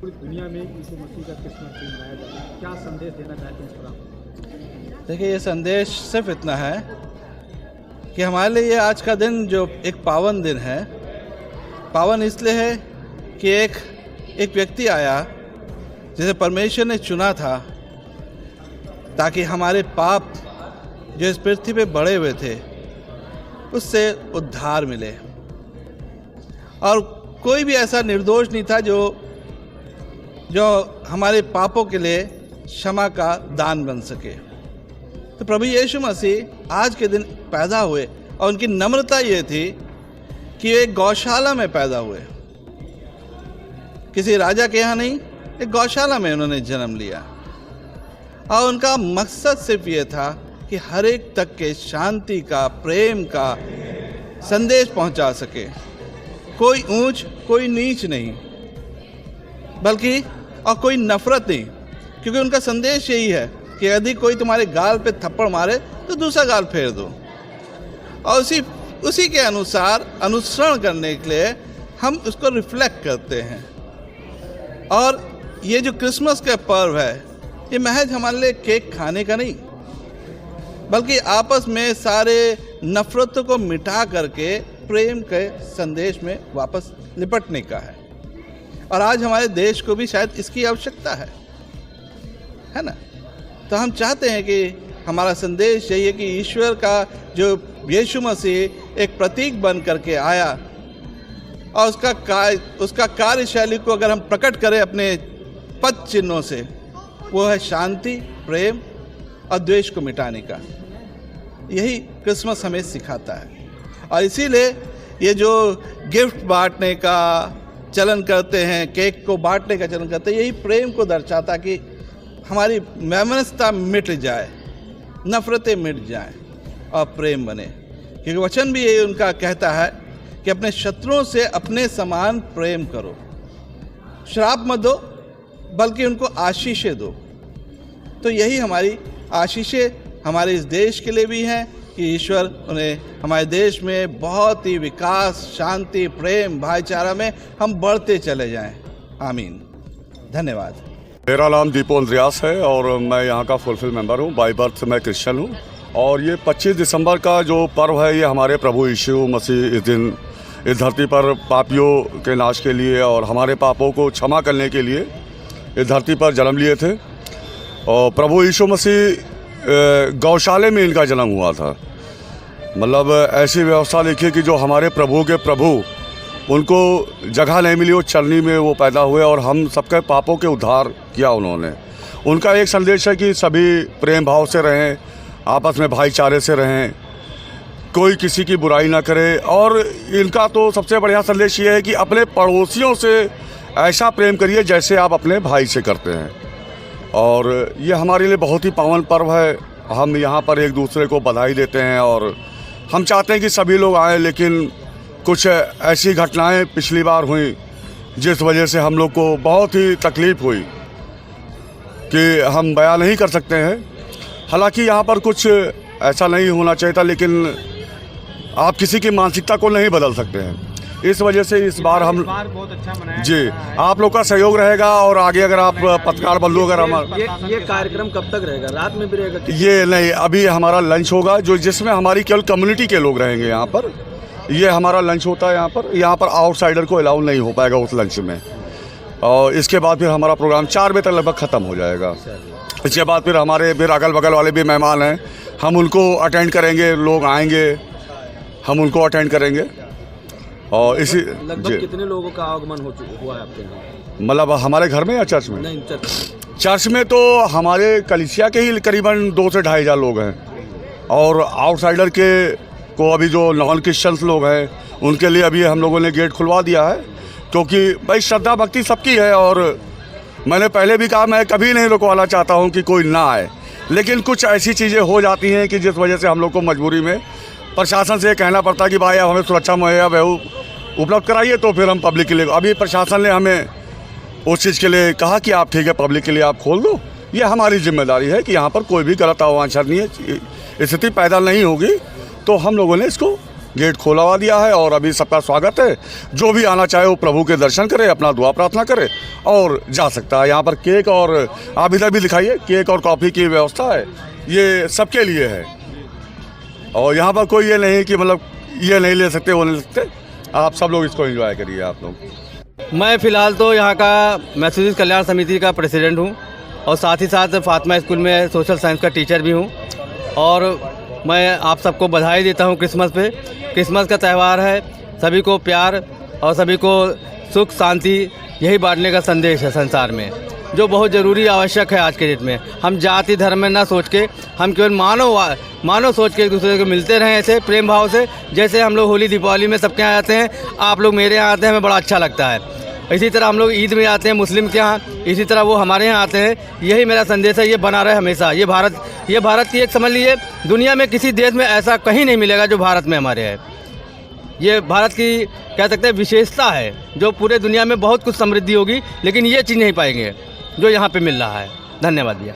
पूरी दुनिया में यीशु मसीह का क्रिसमस डे मनाया जाता है, क्या संदेश देना चाहते हैं इस पर आप? देखिए, ये संदेश सिर्फ इतना है कि हमारे लिए ये आज का दिन जो एक पावन दिन है, पावन इसलिए है कि एक व्यक्ति आया जिसे परमेश्वर ने चुना था ताकि हमारे पाप जो इस पृथ्वी पे बढ़े हुए थे उससे उद्धार मिले। और कोई भी ऐसा निर्दोष नहीं था जो हमारे पापों के लिए क्षमा का दान बन सके। तो प्रभु यीशु मसीह आज के दिन पैदा हुए और उनकी नम्रता ये थी कि वे एक गौशाला में पैदा हुए, किसी राजा के यहाँ नहीं, एक गौशाला में उन्होंने जन्म लिया। और उनका मकसद सिर्फ ये था कि हर एक तक के शांति का, प्रेम का संदेश पहुंचा सके। कोई ऊंच कोई नीच नहीं, बल्कि और कोई नफरत नहीं, क्योंकि उनका संदेश यही है कि यदि कोई तुम्हारे गाल पे थप्पड़ मारे तो दूसरा गाल फेर दो। और उसी के अनुसार अनुसरण करने के लिए हम उसको रिफ्लेक्ट करते हैं। और ये जो क्रिसमस का पर्व है, ये महज हमारे लिए केक खाने का नहीं, बल्कि आपस में सारे नफरतों को मिटा करके प्रेम के संदेश में वापस लिपटने का है। और आज हमारे देश को भी शायद इसकी आवश्यकता है ना। तो हम चाहते हैं कि हमारा संदेश यही है कि ईश्वर का जो यीशु मसीह एक प्रतीक बन करके आया और उसका कार्यशैली को अगर हम प्रकट करें अपने पद चिन्हों से, वो है शांति, प्रेम और द्वेष को मिटाने का। यही क्रिसमस हमें सिखाता है। और इसीलिए ये जो गिफ्ट बांटने का चलन करते हैं, केक को बांटने का चलन करते हैं, यही प्रेम को दर्शाता कि हमारी वैमनस्यता मिट जाए, नफरतें मिट जाएं और प्रेम बने। क्योंकि वचन भी यही उनका कहता है कि अपने शत्रुओं से अपने समान प्रेम करो, श्राप मत दो बल्कि उनको आशीषें दो। तो यही हमारी आशीषें हमारे इस देश के लिए भी हैं कि ईश्वर उन्हें हमारे देश में बहुत ही विकास, शांति, प्रेम, भाईचारा में हम बढ़ते चले जाएं। आमीन। धन्यवाद। मेरा नाम दीपो अंद्रियास है और मैं यहाँ का फुलफिल मेंबर हूँ। बाय बर्थ मैं क्रिश्चियन हूँ। और ये 25 दिसंबर का जो पर्व है, ये हमारे प्रभु यीशु मसीह इस दिन इस धरती पर पापियों के नाश के लिए और हमारे पापों को क्षमा करने के लिए इस धरती पर जन्म लिए थे। और प्रभु यीशु मसीह गौशाले में इनका जन्म हुआ था। मतलब ऐसी व्यवस्था देखिए कि जो हमारे प्रभु के प्रभु, उनको जगह नहीं मिली, वो चलनी में वो पैदा हुए और हम सबके पापों के उद्धार किया उन्होंने। उनका एक संदेश है कि सभी प्रेम भाव से रहें, आपस में भाईचारे से रहें, कोई किसी की बुराई ना करे। और इनका तो सबसे बढ़िया संदेश ये है कि अपने पड़ोसियों से ऐसा प्रेम करिए जैसे आप अपने भाई से करते हैं। और ये हमारे लिए बहुत ही पावन पर्व है। हम यहाँ पर एक दूसरे को बधाई देते हैं और हम चाहते हैं कि सभी लोग आएँ, लेकिन कुछ ऐसी घटनाएं पिछली बार हुई जिस वजह से हम लोग को बहुत ही तकलीफ़ हुई कि हम बयान नहीं कर सकते हैं। हालांकि यहाँ पर कुछ ऐसा नहीं होना चाहिए था, लेकिन आप किसी की मानसिकता को नहीं बदल सकते हैं। इस वजह से इस बार हम बहुत अच्छा मनाया जी, आप लोग का सहयोग रहेगा। और आगे अगर आप पत्रकार बंधु अगर ये कार्यक्रम कब तक रहेगा? रात में भी रहेगा? ये नहीं, अभी हमारा लंच होगा जिसमें हमारी केवल कम्युनिटी के लोग रहेंगे यहाँ पर। ये हमारा लंच होता है यहाँ पर आउटसाइडर को अलाउ नहीं हो पाएगा उस लंच में। और इसके बाद फिर हमारा प्रोग्राम 4 बजे तक लगभग ख़त्म हो जाएगा। इसके बाद फिर हमारे अगल बगल वाले भी मेहमान हैं, हम उनको अटेंड करेंगे। लोग आएंगे, हम उनको अटेंड करेंगे। और इसी लगभग कितने लोगों का आगमन हुआ है आपके यहाँ? मतलब हमारे घर में या चर्च में? नहीं, चर्च में तो हमारे कलीसिया के ही करीबन 2 से 2.5 हज़ार लोग हैं। और आउटसाइडर के को अभी जो नॉन क्रिश्चियंस लोग हैं उनके लिए अभी हम लोगों ने गेट खुलवा दिया है, क्योंकि भाई श्रद्धा भक्ति सबकी है। और मैंने पहले भी कहा, मैं कभी नहीं रुकवाना चाहता हूँ कि कोई ना आए, लेकिन कुछ ऐसी चीज़ें हो जाती हैं कि जिस वजह से हम लोग को मजबूरी में प्रशासन से कहना पड़ता है कि भाई अब हमें सुरक्षा मुहैया उपलब्ध कराइए। तो फिर हम पब्लिक के लिए, अभी प्रशासन ने हमें उस चीज़ के लिए कहा कि आप ठीक है, पब्लिक के लिए आप खोल दो। ये हमारी जिम्मेदारी है कि यहाँ पर कोई भी गलत अवांछनीय स्थिति पैदा नहीं होगी। तो हम लोगों ने इसको गेट खोला हुआ दिया है और अभी सबका स्वागत है। जो भी आना चाहे वो प्रभु के दर्शन करे, अपना दुआ प्रार्थना करे और जा सकता है। यहाँ पर केक और आप इधर भी दिखाइए, केक और कॉफ़ी की व्यवस्था है, ये सबके लिए है। और यहाँ पर कोई ये नहीं कि मतलब ये नहीं ले सकते वो नहीं ले सकते, आप सब लोग इसको एंजॉय करिए आप लोग। मैं फ़िलहाल तो यहाँ का मैसूरी कल्याण समिति का प्रेसिडेंट हूँ और साथ ही साथ फातिमा स्कूल में सोशल साइंस का टीचर भी हूँ। और मैं आप सबको बधाई देता हूँ क्रिसमस पे। क्रिसमस का त्यौहार है, सभी को प्यार और सभी को सुख शांति यही बांटने का संदेश है संसार में, जो बहुत ज़रूरी आवश्यक है आज के डेट में। हम जाति धर्म में ना सोच के, हम केवल मानव सोच के एक दूसरे को मिलते रहें ऐसे प्रेम भाव से। जैसे हम लोग होली दीपावली में सबके यहाँ आते हैं, आप लोग मेरे यहाँ आते हैं, हमें बड़ा अच्छा लगता है। इसी तरह हम लोग ईद में आते हैं मुस्लिम के यहाँ, इसी तरह वो हमारे यहाँ आते हैं। यही मेरा संदेश है, ये बना रहे हमेशा। ये भारत की एक समझ लीजिए दुनिया में किसी देश में ऐसा कहीं नहीं मिलेगा जो भारत में हमारे है। ये भारत की कह सकते हैं विशेषता है, जो पूरे दुनिया में बहुत कुछ समृद्धि होगी लेकिन ये चीज़ नहीं पाएंगे जो यहाँ पे मिल रहा है। धन्यवाद भैया।